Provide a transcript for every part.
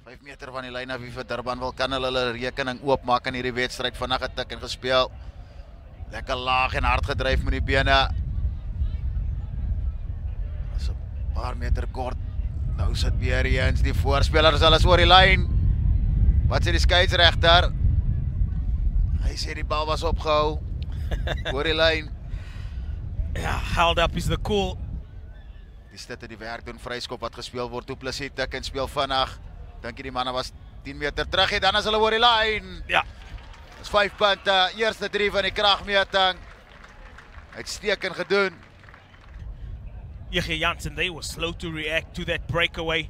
5 meter van die lyn af, wie vir Durban wil kan hulle rekening oopmaak in hierdie wedstryd. Vandag getik en gespeel. Lekker laag en hard gedryf met die bene. Dis 'n paar meter kort. Nou sit weer eens die voorspelers, hulle is oor die lyn. Wat sê die skeieregter? Hy sê die bal was opgehou. Oor die lyn. Yeah, held up is the call. Die Stitte die werk doen, vryskop wat gespeel word. Du Plessis tik en speel vinnig. Dink jy die manne was 10 meter terug en dan is hulle oor die lyn. Ja. Dis 5 punte, eerste 3 van die kragmeting. Uitstekend gedoen. Yegi Jansen, they were slow to react to that breakaway.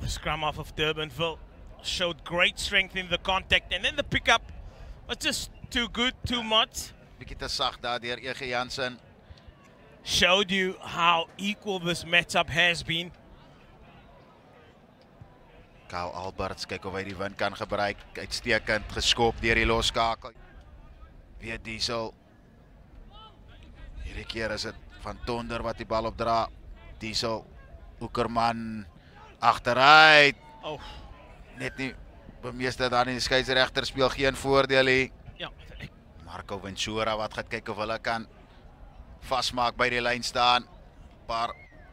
The scrum off of Durbanville showed great strength in the contact, and then the pickup was just too good, too much. Bietjie te sag daar deur Yegi Jansen. Showed you how equal this matchup has been. Kyle Alberts, kyk of hy die wind kan gebruik. Uitstekend geskop deur die loskakel. Weer Diesel. Hierdie keer is dit van Tonder wat die bal opdra. Diesel, Oekerman, agteruit. Oh. Net nie bemeester daar in die skeieregter speel geen voordeel nie. Ja. Marco Ventura wat gaan kyk of hulle kan vasmaak by die lyn staan. Paar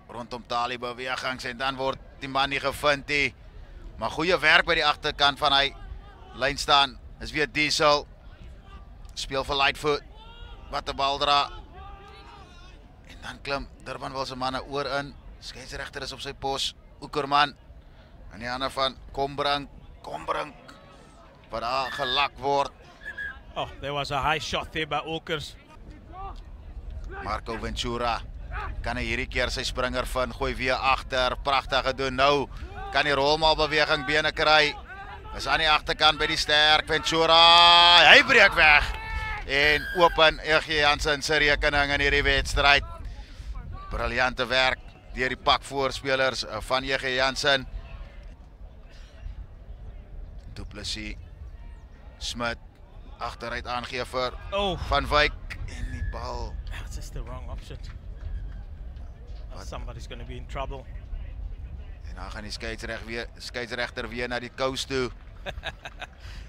rondom Tali bewegings en dan word die man nie gevind nie. Maar goeie werk by die agterkant van hy lyn staan. Is weer Diesel. Speel vir Lightfoot. Wat 'n bal dra. En dan klim Durbanville se manne oor in. Skeieregter is op sy pos. Oekerman. En die ander van Kombrink. Wat daar gelak word. Oh, there was a high shot there by Olkers. Marco Ventura kan hy hierdie keer sy springer vind. Gooi weer agter. Pragtig gedoen. Nou kan die rolmaal beweging bene kry. Is aan die agterkant by die sterk Ventura. Hy breek weg. En open Yegi Jansen se rekening in hierdie wedstryd. Briljante werk deur die pak voorspelers van Yegi Jansen. Du Plessis, Smit, agteruit aangee vir Van Wyk en die bal. That's just the wrong option. Somebody's going to be in trouble. En dan gaan die skeieregter weer na die kous toe.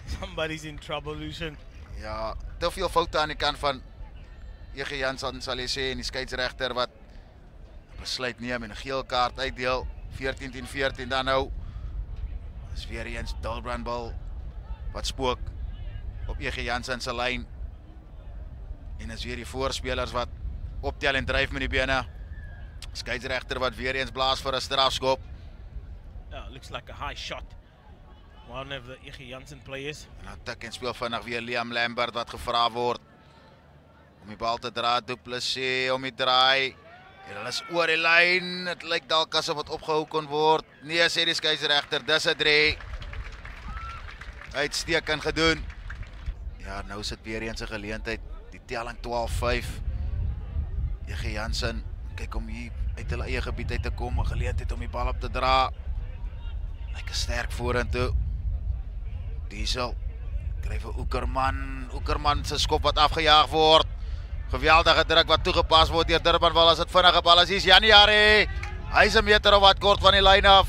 Somebody's in trouble, Lucian. Ja, te veel foute aan die kant van Yegi Jansen sal jy sê en die skeieregter wat besluit neem en 'n geel kaart uitdeel. 14-14 dan nou. Is weer eens Durbanville wat spook op Yegi Jansen se lyn. En is weer die voorspelers wat optel en dryf met die bene. Skeieregter wat weer eens blaas vir 'n strafskop. Oh, looks like a high shot. One of the Yegi Jansen players. En dan tik en speel vinnig weer Liam Lambert wat gevra word om die bal te dra. Du Plessis om die draai. En hulle is oor die lyn. Dit lyk dalk asof wat opgehou kon word. Nee, sê die skeieregter, dis 'n 3. Uitstekend gedoen. Ja, nou sit weer eens 'n geleentheid. Die telling 12-5. Yegi Jansen kyk om hier uit hulle eie gebied uit te kom, 'n geleentheid om die bal op te dra. Lyk sterk vorentoe. Diesel kry vir Oekerman se skop wat afgejaag word. Geweldige druk wat toegepas word deur Durbanville as dit vinnige bal is. Hier's January. Hy's 'n meter of wat kort van die lyn af.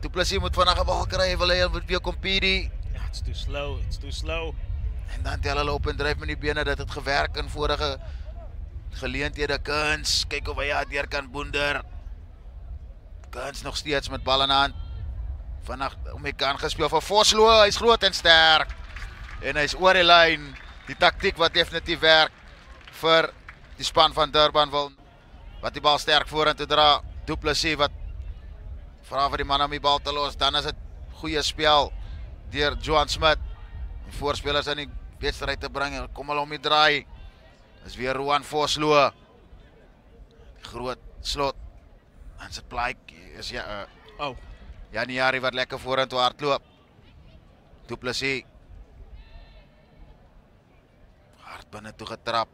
Du Plessis moet vinnige bal kry, wil hy weer compete. Yeah, it's too slow. En dan tel hulle op en dryf met die bene. Dit het gewerk in vorige geleenthede. Kuns, kyk of hy deur kan boonder. Kuns nog steeds met bal in hand. Vinnig om die kant gespeel vir Vosloo. Hy's groot en sterk. En hy's oor die lyn. Die taktiek wat definitief werk vir die span van Durbanville. Wat die bal sterk vorentoe dra. Du Plessis wat vra vir die man om die bal te los. Dan is dit goeie spel deur Johan Smit. Om voorspelers in die wedstryd te bring. Kom hulle om die draai. Dis weer Roan Vosloo. Groot slot. En sy plaik is January wat lekker vorentoe hardloop. Du Plessis. Hard binne toe getrap.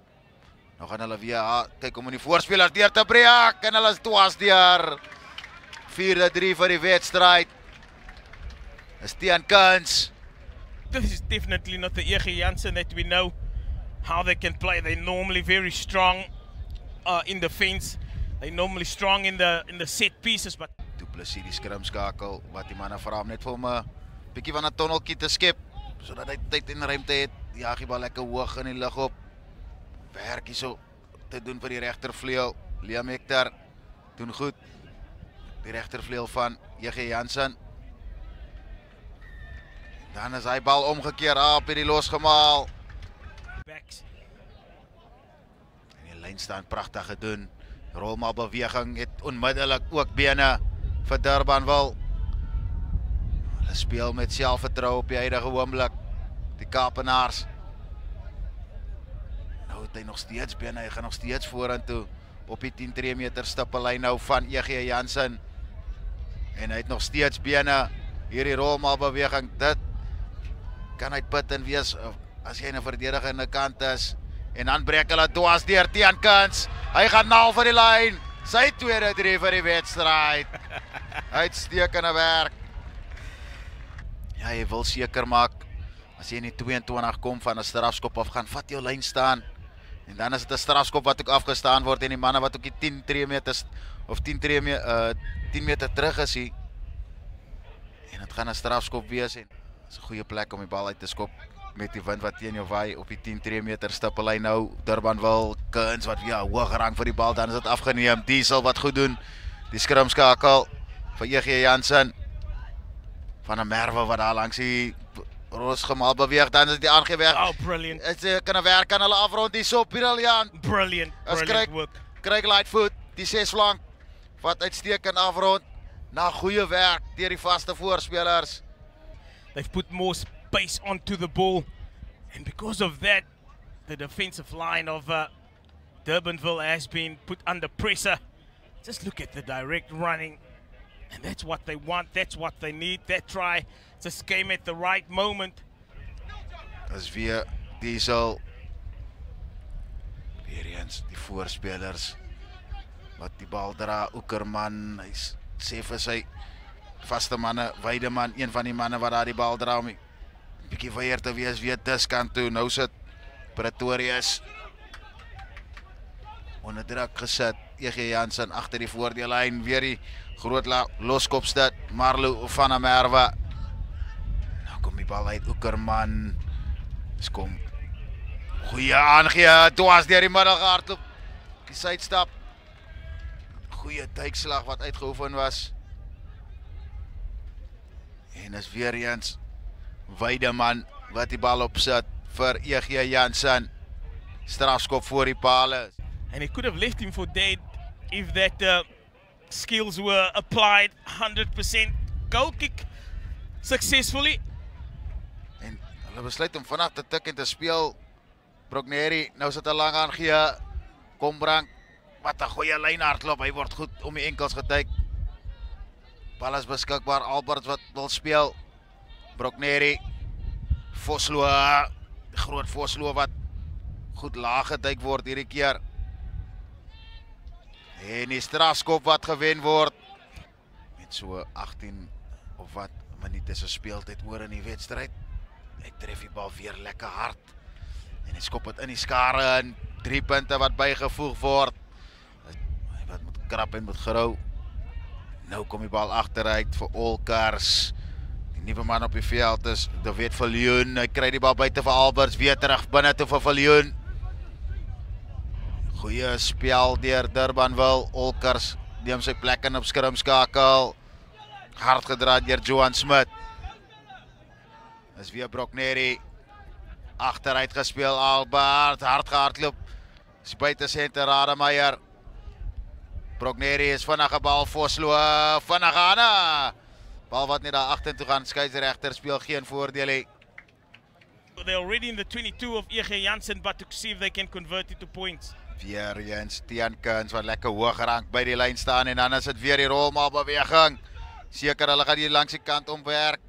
Nou gaan hulle weer kyk om in die voorspelers deur te breek. En hulle is dwars deur. 4-3 vir die wedstryd. Is teen Kuns. This is definitely not the Yegi Jansen that we know how they can play. They're normally very strong in defense. They're normally strong in the set pieces, but Du Plessis die skrimskakel, wat die manne vra hom net vir hom 'n bietjie van 'n tonneltjie te skep, sodat hy tyd en ruimte het. Jaag die bal lekker hoog in die lug op. Werk hierso te doen vir die regtervleuel. Liam Hector doen goed. Die regtervleuel van J.G. Jansen. Dan is hy bal omgekeer, op hierdie losgemaal. Backs. En die lyn staan pragtig gedoen. Rolmaal beweging het onmiddellik ook bene vir Durbanville. Hulle speel met selfvertroue op die huidige oomblik. Die Kaapenaars. Nou het hy nog steeds bene, hy gaan nog steeds vorentoe op die 10 meter stippellyn nou van J.G. Jansen. En hy het nog steeds bene. Hierdie rolmaal beweging, dit kan uitputtend wees as jy in 'n verdedigende kant is. En dan breek hulle dwars deur teenkants. Hy gaan naal vir die lyn. Sy tweede 3 vir die wedstryd. Uitstekende werk. Ja, jy wil seker maak as jy in die 22 kom van 'n strafskop af gaan, vat jou lyn staan. En dan is dit 'n strafskop wat ook afgestaan word en die manne wat ook die 10 meter of 10 meter terug is hier. En dit gaan 'n strafskop wees en is 'n goeie plek om die bal uit te skop met die wind wat teen jou waai op die 10 meter stippellyn nou. Durbanville, Kuns wat hoog rang vir die bal, dan is dit afgeneem. Diesel wat goed doen. Die skrimskakel vir J.G. Jansen. Van 'n Merwe wat daar langs die losgemaal beweeg, dan is die aangeweg. Oh, brilliant. Dit kan werk aan hulle afrond hier so, briljant. Brilliant work. Craig Lightfoot, die 6 flank, wat uitstekend afrond. Na goeie werk deur die vaste voorspelers. They've put more space onto the ball, and because of that, the defensive line of Durbanville has been put under pressure. Just look at the direct running, and that's what they want, that's what they need. That try just came at the right moment. As weer Diesel. Weer eens die voorspelers wat die bal dra. Oekerman, hy sê vir sy vaste manne, Weideman, een van die manne wat daar die bal dra om 'n bietjie weier te wees, weer diskant toe. Nou sit Pretorius onder druk gesit. J.G. Jansen agter die voordeellyn, weer die groot loskopstat, Marlo van der Merwe. Nou kom die bal uit, Oekerman. Dis kom. Goeie aangee, dwars deur die middel gehardloop. Die sidestap. Goeie duikslag wat uitgeoefen was. En is weer eens Weideman wat die bal opsit vir J.G. Jansen. Strafskop voor die pale. And he could have left him for dead if that skills were applied 100%. Goal kick successfully. En hulle besluit om vanaf te tik en te speel. Brogneri, nou sit 'n lang aangee. Kombrand, wat 'n goeie lynhardloop. Hy word goed om die enkels getyk. Bal is beskikbaar, Albert wat wil speel. Brogneri, Vosloo, groot Vosloo wat goed laag getyk word hierdie keer. En die strafskop wat gewen word. Met so 18 of wat minute se speeltyd oor in die wedstryd. Hy tref die bal weer lekker hard. En hy skop dit in die skare in. 3 punte wat bygevoeg word. Hy wat moet krap en moet gerou. Nou kom die bal agteruit vir Olkers. Die nuwe man op die veld is David Viljoen. Hy kry die bal buite vir Alberts, weer terug binne toe vir Viljoen. Goeie spel deur Durbanville. Olkers neem sy plek in op skrimskakel. Hard gedraai deur Johan Smit. Is weer Brogneri. Agteruit gespeel, Albert, hard gehardloop. Is buite senter Rademeier. Brogneri is vinnige bal, Vosloo, vinnige Anna. Bal wat net daar agtertoe gaan, skeieregter speel geen voordeel hê. They're already in the 22 of J.G. Jansen, but to see if they can convert it to points. Weer eens Teenkens wat lekker hoog rank by die lyn staan en dan is dit weer die rolmaal beweging. Seker hulle gaan hier langs die kant omwerk.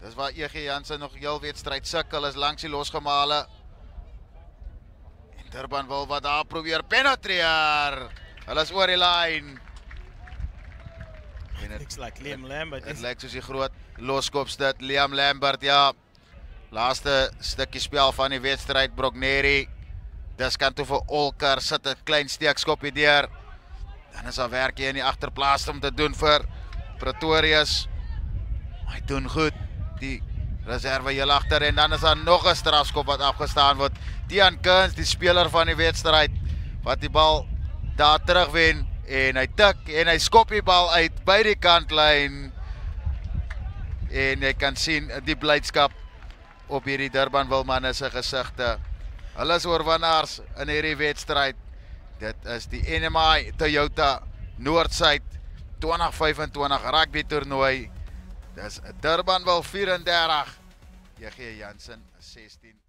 Dis waar J.G. Jansen nog heel wedstryd sukkel, is langs die losgemale. En Durbanville wat daar probeer penetreer. Hulle is oor die lyn. Looks like Liam Lambert. Dit lyk soos die groot loskopstat, Liam Lambert, ja. Laaste stukkie spel van die wedstryd, Brogneri. Dis kan toe vir Olker, sit 'n klein steekskopie deur. Dan is daar werk hier in die agterplaas om te doen vir Pretorius. Hy doen goed. Die reserve heel agter en dan is daar nog 'n strafskop wat afgestaan word. Tiaan Kuns, die speler van die wedstryd, wat die bal daar terugwen en hy tik en hy skop die bal uit by die kantlyn. En jy kan sien die blydskap op hierdie Durbanville manne se gesigte. Hulle is oorwinnaars in hierdie wedstryd. Dit is die NMI Toyota Noordsuid 2025 rugby toernooi. Dis Durbanville 34, JG Jansen 16.